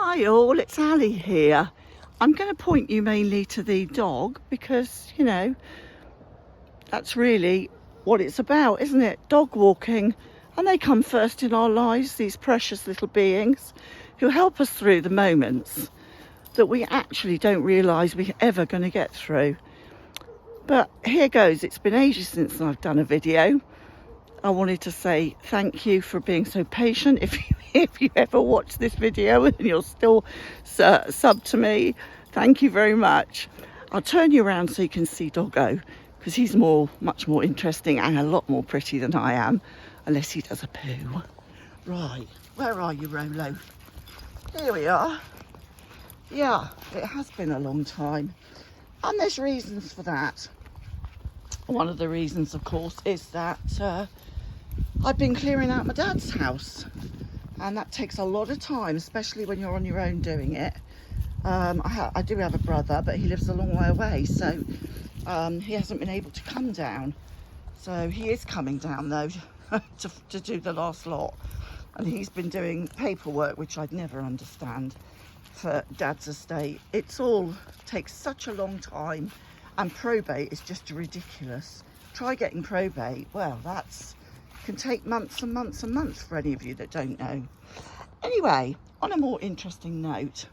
Hi all, it's Ali here. I'm going to point you mainly to the dog because, you know, that's really what it's about, isn't it? Dog walking. And they come first in our lives, these precious little beings who help us through the moments that we actually don't realise we're ever going to get through. But here goes. It's been ages since I've done a video. I wanted to say thank you for being so patient. If you ever watch this video and you're still sub to me, thank you very much. I'll turn you around so you can see Doggo, because he's much more interesting and a lot more pretty than I am, unless he does a poo. Right, where are you, Rolo? Here we are. Yeah, it has been a long time, and there's reasons for that. One of the reasons, of course, is that I've been clearing out my dad's house, and that takes a lot of time, especially when you're on your own doing it. I do have a brother, but he lives a long way away, so he hasn't been able to come down. So he is coming down though to do the last lot, and he's been doing paperwork, which I'd never understand, for Dad's estate. It's all takes such a long time, and probate is just ridiculous. Try getting probate. Well, that's can take months and months and months for any of you that don't know. Anyway, on a more interesting note,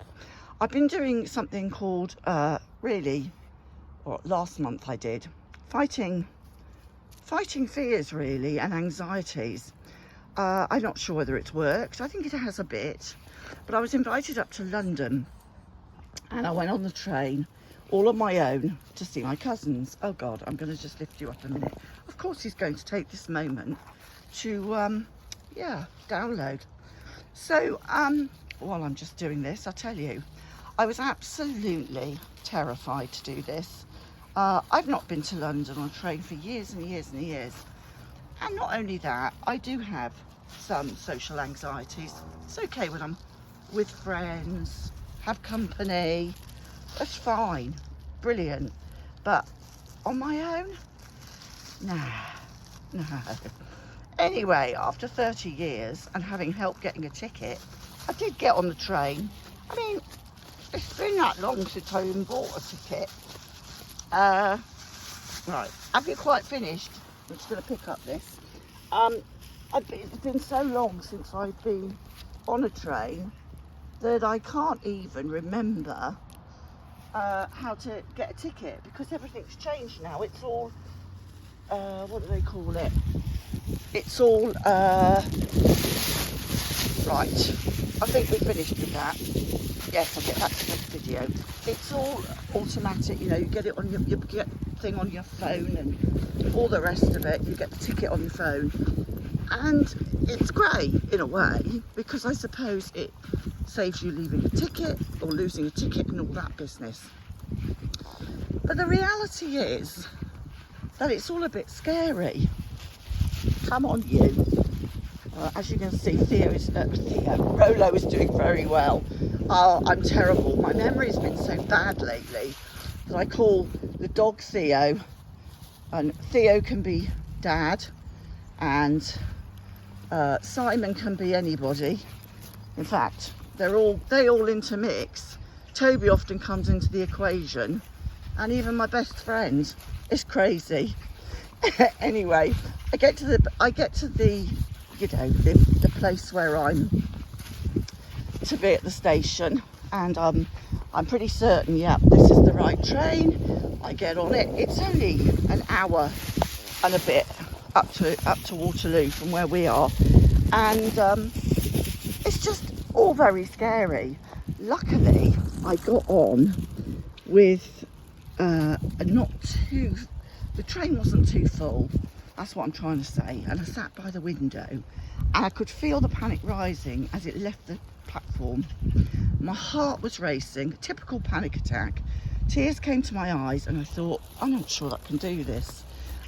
I've been doing something called last month I did fighting fears really and anxieties. I'm not sure whether it's worked. I think it has a bit, but I was invited up to London and I went on the train all on my own to see my cousins. Oh God, I'm going to just lift you up a minute. Of course he's going to take this moment to download. So while I'm just doing this, I'll tell you, I was absolutely terrified to do this. I've not been to London on a train for years and years and years, and not only that, I do have some social anxieties. It's okay when I'm with friends, have company, that's fine, brilliant, but on my own, no. Anyway, after 30 years and having help getting a ticket, I did get on the train. I mean, it's been that long since I even bought a ticket. Right, have you quite finished? I'm just going to pick up this. It's been so long since I've been on a train that I can't even remember how to get a ticket, because everything's changed now. It's all, what do they call it? It's all, right, I think we finished with that. Yes, I'll get back to this video. It's all automatic, you know, you get it on you get thing on your phone and all the rest of it. You get the ticket on your phone, and it's great in a way, because I suppose it saves you leaving a ticket or losing a ticket and all that business. But the reality is that it's all a bit scary. Come on, you. As you can see, Rolo is doing very well. I'm terrible. My memory's been so bad lately that I call the dog Theo, and Theo can be Dad, and Simon can be anybody. In fact, they all intermix. Toby often comes into the equation, and even my best friend. It's crazy. Anyway, I get to the you know, the place where I'm to be at the station, and I'm pretty certain, yeah, this is the right train. I get on it. It's only an hour and a bit up to Waterloo from where we are, and it's just all very scary. Luckily, I got on with the train wasn't too full. That's what I'm trying to say. And I sat by the window and I could feel the panic rising as it left the platform. My heart was racing, typical panic attack. Tears came to my eyes and I thought, I'm not sure I can do this.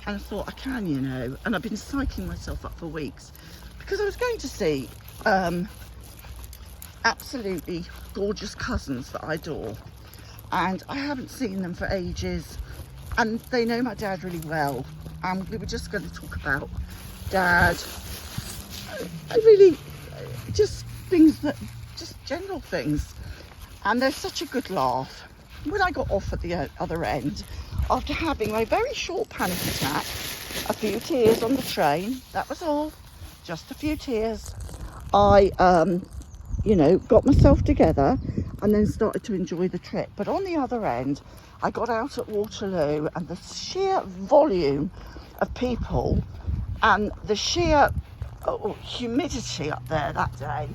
And I thought, I can, you know. And I've been psyching myself up for weeks because I was going to see absolutely gorgeous cousins that I adore. And I haven't seen them for ages. And they know my dad really well. And we were just going to talk about Dad. I really, just things that, just general things. And there's such a good laugh. When I got off at the other end, after having a very short panic attack, a few tears on the train, that was all, just a few tears, I, got myself together and then started to enjoy the trip. But on the other end, I got out at Waterloo, and the sheer volume of people and the sheer humidity up there that day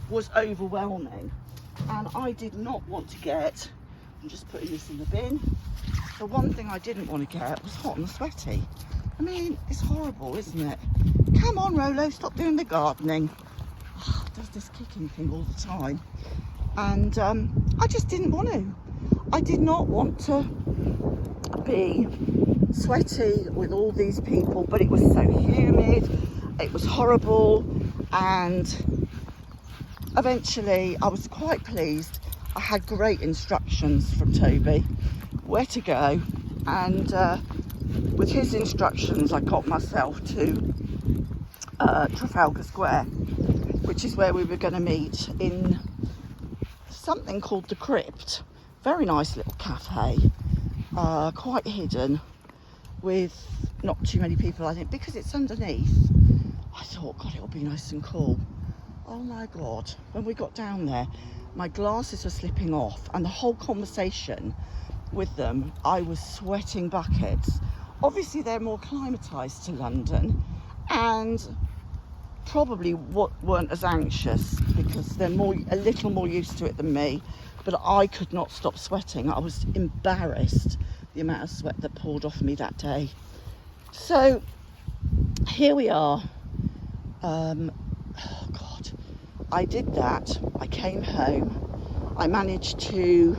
was overwhelming. And I did not want to get, I'm just putting this in the bin, the one thing I didn't want to get was hot and sweaty. I mean, it's horrible, isn't it? Come on, Rolo, stop doing the gardening. Does this kicking thing all the time. And I just didn't want to. I did not want to be sweaty with all these people, but it was so humid, it was horrible, and eventually I was quite pleased. I had great instructions from Toby where to go, and with his instructions I got myself to Trafalgar Square, which is where we were going to meet in something called the Crypt. Very nice little cafe, quite hidden, with not too many people, I think, because it's underneath. I thought, God, it'll be nice and cool. Oh my God, when we got down there, my glasses were slipping off, and the whole conversation with them, I was sweating buckets. Obviously they're more acclimatised to London, and probably weren't as anxious because they're a little more used to it than me. But I could not stop sweating. I was embarrassed the amount of sweat that poured off me that day. So here we are. Oh God, I did that. I came home. I managed to,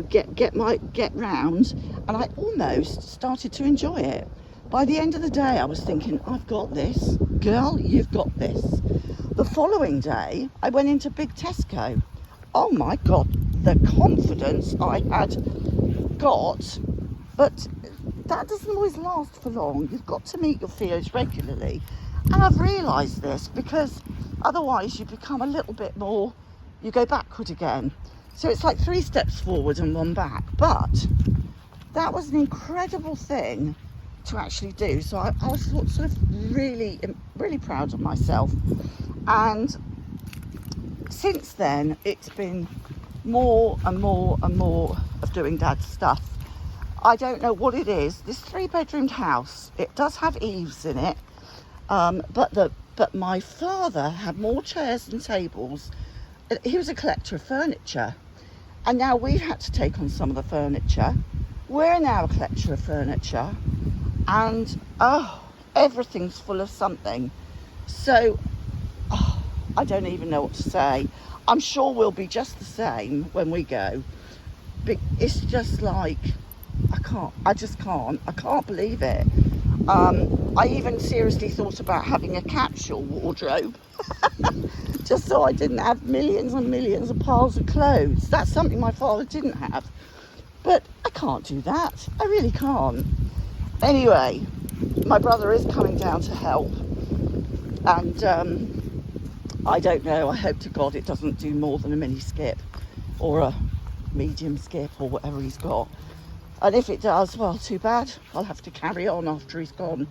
get round, and I almost started to enjoy it. By the end of the day, I was thinking, I've got this. Girl, you've got this. The following day, I went into Big Tesco. Oh my God, the confidence I had got. But that doesn't always last for long. You've got to meet your fears regularly. And I've realised this, because otherwise you become a little bit more, you go backward again. So it's like 3 steps forward and 1 back. But that was an incredible thing to actually do. So I was sort of really, really proud of myself. And since then, it's been more and more and more of doing Dad's stuff. I don't know what it is. This 3-bedroomed house, it does have eaves in it, but my father had more chairs than tables. He was a collector of furniture, and now we've had to take on some of the furniture. We're now a collector of furniture, and everything's full of something. So I don't even know what to say. I'm sure we'll be just the same when we go. But it's just like, I can't believe it. I even seriously thought about having a capsule wardrobe just so I didn't have millions and millions of piles of clothes. That's something my father didn't have, but I can't do that. I really can't. Anyway, my brother is coming down to help, and I don't know, I hope to God it doesn't do more than a mini skip or a medium skip or whatever he's got. And if it does, well, too bad. I'll have to carry on after he's gone.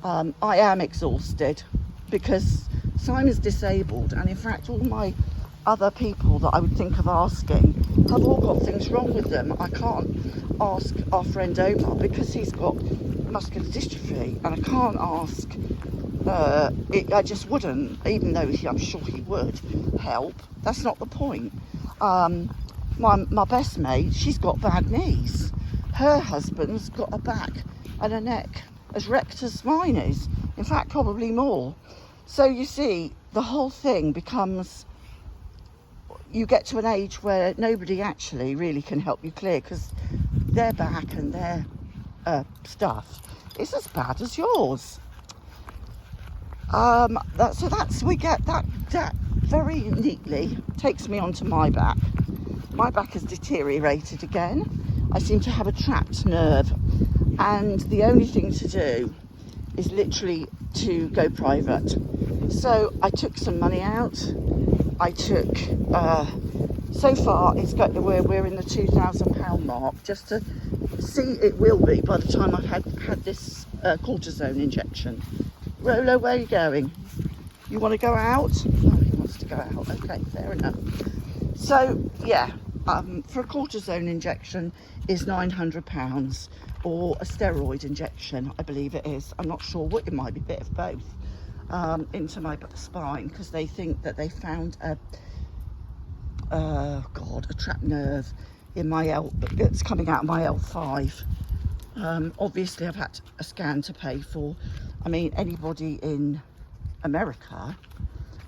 I am exhausted because Simon's disabled, and in fact all my other people that I would think of asking have all got things wrong with them. I can't ask our friend Omar because he's got muscular dystrophy, and I can't ask, I just wouldn't, even though I'm sure he would help. That's not the point. My best mate, she's got bad knees. Her husband's got a back and a neck as wrecked as mine is. In fact, probably more. So you see, the whole thing becomes, you get to an age where nobody actually really can help you clear, because their back and their stuff is as bad as yours. We get that very neatly takes me onto my back. My back has deteriorated again. I seem to have a trapped nerve, and the only thing to do is literally to go private. So I took some money out. I took, so far we're in the £2,000 mark, just to see it will be by the time I've had this cortisone injection. Rolo, where are you going? You want to go out? Oh, he wants to go out. Okay, fair enough. So yeah, for a cortisone injection is £900, or a steroid injection, I believe it is. I'm not sure what, it might be a bit of both, into my spine, because they think that they found a trapped nerve in my L. It's coming out of my L5. Obviously, I've had a scan to pay for. I mean, anybody in America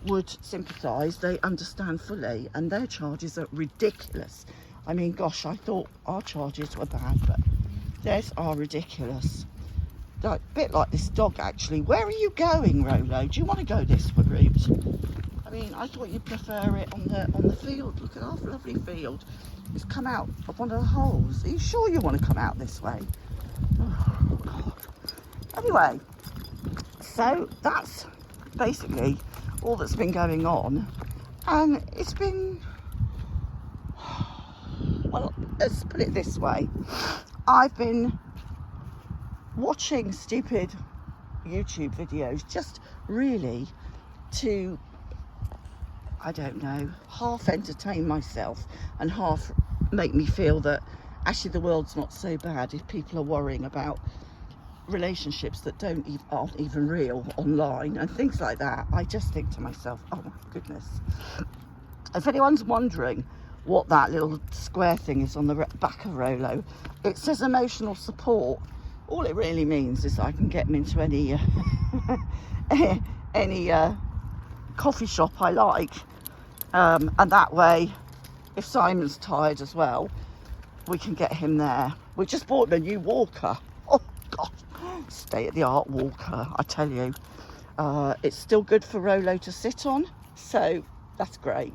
would sympathise. They understand fully, and their charges are ridiculous. I mean, gosh, I thought our charges were bad, but theirs are ridiculous. A bit like this dog, actually. Where are you going, Rolo? Do you want to go this route? I mean, I thought you'd prefer it on the field. Look at our lovely field. It's come out of one of the holes. Are you sure you want to come out this way? Oh, God. Anyway, so that's basically all that's been going on, and it's been, well, let's put it this way, I've been watching stupid YouTube videos just really to, I don't know, half entertain myself and half make me feel that actually the world's not so bad if people are worrying about relationships that aren't even real online and things like that. I just think to myself, oh my goodness. If anyone's wondering what that little square thing is on the back of Rolo, it says emotional support. All it really means is I can get him into any coffee shop I like, and that way, if Simon's tired as well, we can get him there. We just bought him a new walker. Oh God, state-of-the-art walker, I tell you. It's still good for Rolo to sit on, so that's great.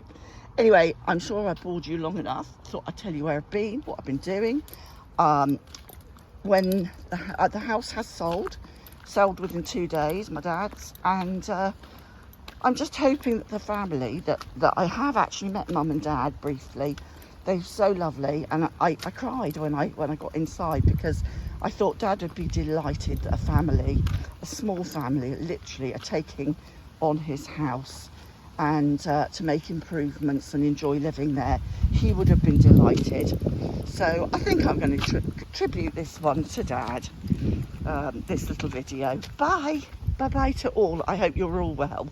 Anyway, I'm sure I bored you long enough. Thought I'd tell you where I've been, what I've been doing. When the house has sold within 2 days, my dad's, and I'm just hoping that the family, that I have actually met Mum and Dad briefly. They're so lovely, and I cried when I got inside, because I thought Dad would be delighted that a small family, literally, are taking on his house and to make improvements and enjoy living there. He would have been delighted. So I think I'm going to tribute this one to Dad, this little video. Bye. Bye-bye to all. I hope you're all well.